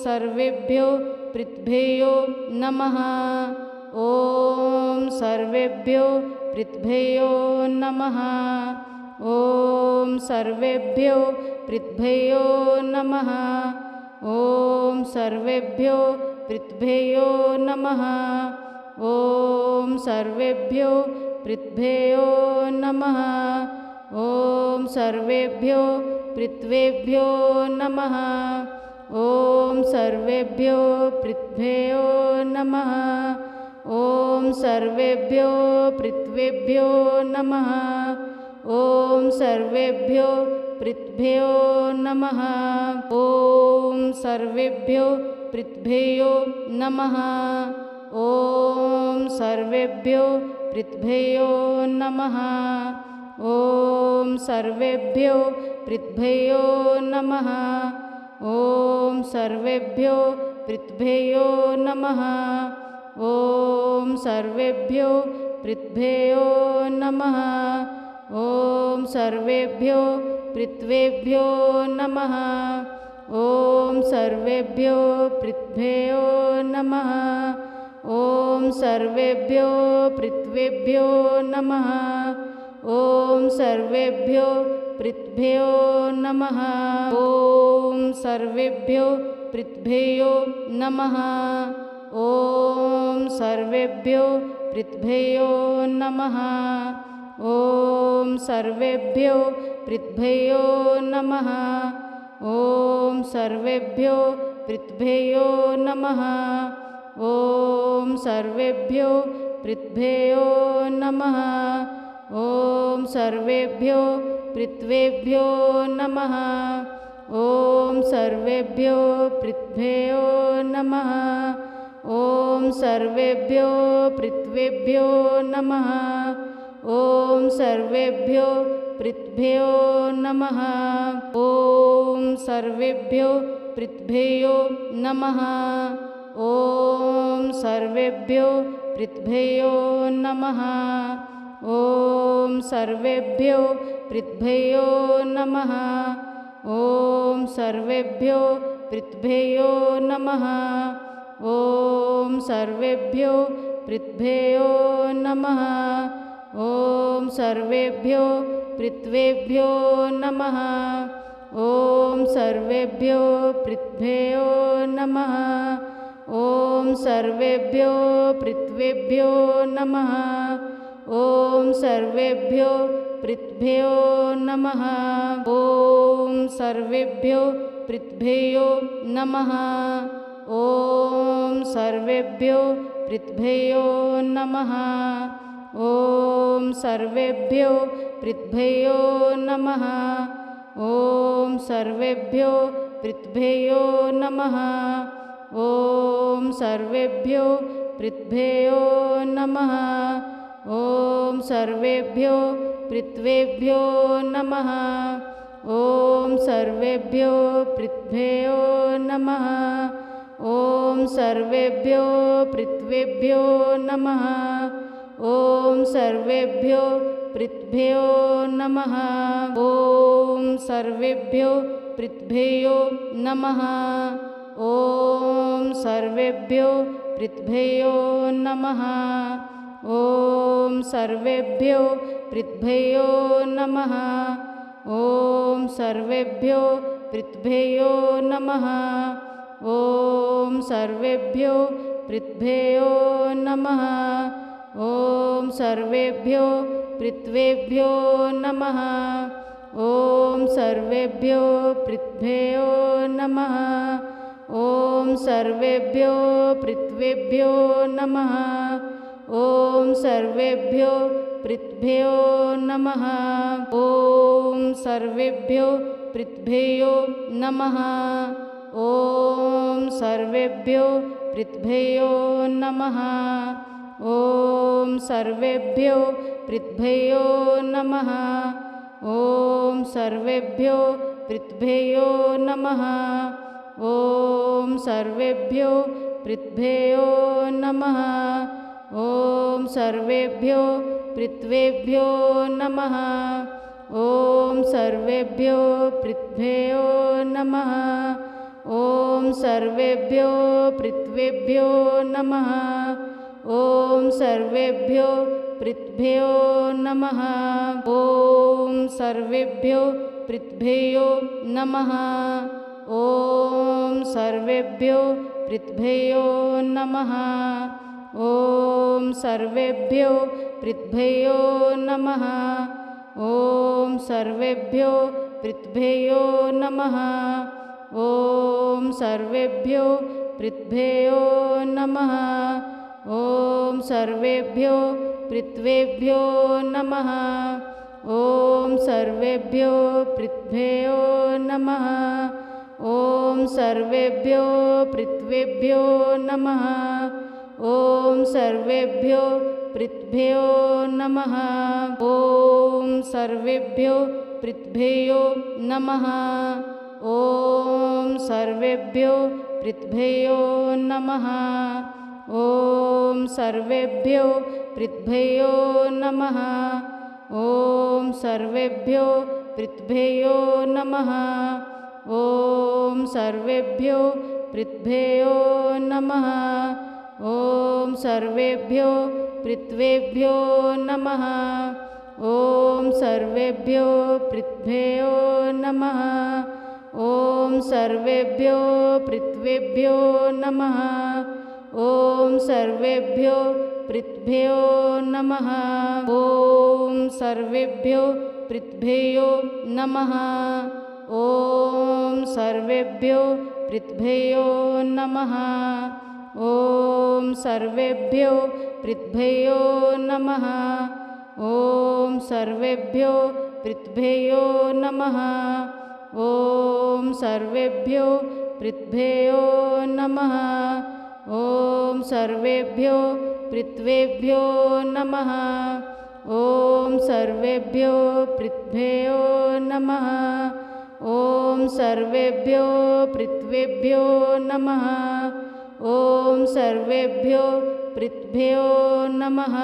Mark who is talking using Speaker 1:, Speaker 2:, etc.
Speaker 1: सर्वेभ्यो पृथ्व्यो नमः। ॐ सर्वेभ्यो पृथ्व्यो नमः। ॐ सर्वेभ्यो पृथ्व्यो नमः। ॐ सर्वेभ्यो पृथ्व्यो नमः। ॐ सर्वेभ्यो पृथ्व्यो नमः। ॐ सर्वेभ्यो पृथ्वेभ्यो नमः। ॐ सर्वेभ्यो पृथ्व्यो नमः। ॐ सर्वेभ्यो पृथ्वेभ्यो नमः। ॐ सर्वेभ्यो पृथ्व्यो नमः। ॐ सर्वेभ्यो पृथ्व्यो नमः। ॐ सर्वेभ्यो पृथ्व्यो नमः। ॐ सर्वेभ्यो पृथ्व्यो नमः। ॐ सर्वेभ्यो पृथ्व्यो नमः। ॐ सर्वेभ्यो पृथ्व्यो नमः। ॐ सर्वेभ्यो पृथ्वेभ्यो नमः। ॐ सर्वेभ्यो पृथ्व्यो नमः। ॐ सर्वेभ्यो पृथ्वेभ्यो नमः। ॐ सर्वेभ्यो पृथ्व्यो नमः। ॐ सर्वेभ्यो पृथ्व्यो नमः। ॐ सर्वेभ्यो पृथ्व्यो नमः। ॐ सर्वेभ्यो पृथ्व्यो नमः। ॐ सर्वेभ्यो पृथ्व्यो नमः। ॐ सर्वेभ्यो पृथ्व्यो नमः। ॐ सर्वेभ्यो पृथ्वेभ्यो नमः। ॐ सर्वेभ्यो पृथ्व्यो नमः। ॐ सर्वेभ्यो पृथ्वेभ्यो नमः। ॐ सर्वेभ्यो पृथ्व्यो नमः। ॐ सर्वेभ्यो पृथ्व्यो नमः। ॐ सर्वेभ्यो पृथ्व्यो नमः। ॐ सर्वेभ्यो पृथ्व्यो नमः। ॐ सर्वेभ्यो पृथ्व्यो नमः। ॐ सर्वेभ्यो पृथ्व्यो नमः। ॐ सर्वेभ्यो पृथ्वेभ्यो नमः। ॐ सर्वेभ्यो पृथ्व्यो नमः। ॐ सर्वेभ्यो पृथ्वेभ्यो नमः। ॐ सर्वेभ्यो पृथ्व्यो नमः। ॐ सर्वेभ्यो पृथ्व्यो नमः। ॐ सर्वेभ्यो पृथ्व्यो नमः। ॐ सर्वेभ्यो पृथ्व्यो नमः। ॐ सर्वेभ्यो पृथ्व्यो नमः। ॐ सर्वेभ्यो पृथ्व्यो नमः। ॐ सर्वेभ्यो पृथ्वेभ्यो नमः। ॐ सर्वेभ्यो पृथ्व्यो नमः। ॐ सर्वेभ्यो पृथ्वेभ्यो नमः। ॐ सर्वेभ्यो पृथ्व्यो नमः। ॐ सर्वेभ्यो पृथ्व्यो नमः। ॐ सर्वेभ्यो पृथ्व्यो नमः। ॐ सर्वेभ्यो पृथ्व्यो नमः। ॐ सर्वेभ्यो पृथ्व्यो नमः। ॐ सर्वेभ्यो पृथ्व्यो नमः। ॐ सर्वेभ्यो पृथ्वेभ्यो नमः। ॐ सर्वेभ्यो पृथ्व्यो नमः। ॐ सर्वेभ्यो पृथ्वेभ्यो नमः। ॐ सर्वेभ्यो पृथ्व्यो नमः। ॐ सर्वेभ्यो पृथ्व्यो नमः। ॐ सर्वेभ्यो पृथ्व्यो नमः। ॐ सर्वेभ्यो पृथ्व्यो नमः। ॐ सर्वेभ्यो पृथ्व्यो नमः। ॐ सर्वेभ्यो पृथ्व्यो नमः। ॐ सर्वेभ्यो पृथ्वेभ्यो नमः। ॐ सर्वेभ्यो पृथ्व्यो नमः। ॐ सर्वेभ्यो पृथ्वेभ्यो नमः। ॐ सर्वेभ्यो पृथ्व्यो नमः। ॐ सर्वेभ्यो पृथ्व्यो नमः। ॐ सर्वेभ्यो पृथ्व्यो नमः। ॐ सर्वेभ्यो पृथ्व्यो नमः। ॐ सर्वेभ्यो पृथ्व्यो नमः। ॐ सर्वेभ्यो पृथ्व्यो नमः। ॐ सर्वेभ्यो पृथ्वेभ्यो नमः। ॐ सर्वेभ्यो पृथ्व्यो नमः। ॐ सर्वेभ्यो पृथ्वेभ्यो नमः। ॐ सर्वेभ्यो पृथ्व्यो नमः। ॐ सर्वेभ्यो पृथ्व्यो नमः। ॐ सर्वेभ्यो पृथ्व्यो नमः। ॐ सर्वेभ्यो पृथ्व्यो नमः। ॐ सर्वेभ्यो पृथ्व्यो नमः। ॐ सर्वेभ्यो पृथ्व्यो नमः। ॐ सर्वेभ्यो पृथ्वेभ्यो नमः। ॐ सर्वेभ्यो पृथ्व्यो नमः। ॐ सर्वेभ्यो पृथ्वेभ्यो नमः। ॐ सर्वेभ्यो पृथ्व्यो नमः। ॐ सर्वेभ्यो पृथ्व्यो नमः। ॐ सर्वेभ्यो पृथ्व्यो नमः। ॐ सर्वेभ्यो पृथ्व्यो नमः। ॐ सर्वेभ्यो पृथ्व्यो नमः। ॐ सर्वेभ्यो पृथ्व्यो नमः। ॐ सर्वेभ्यो पृथ्वेभ्यो नमः। ॐ सर्वेभ्यो पृथ्व्यो नमः। ॐ सर्वेभ्यो पृथ्वेभ्यो नमः। ॐ सर्वेभ्यो पृथ्व्यो नमः।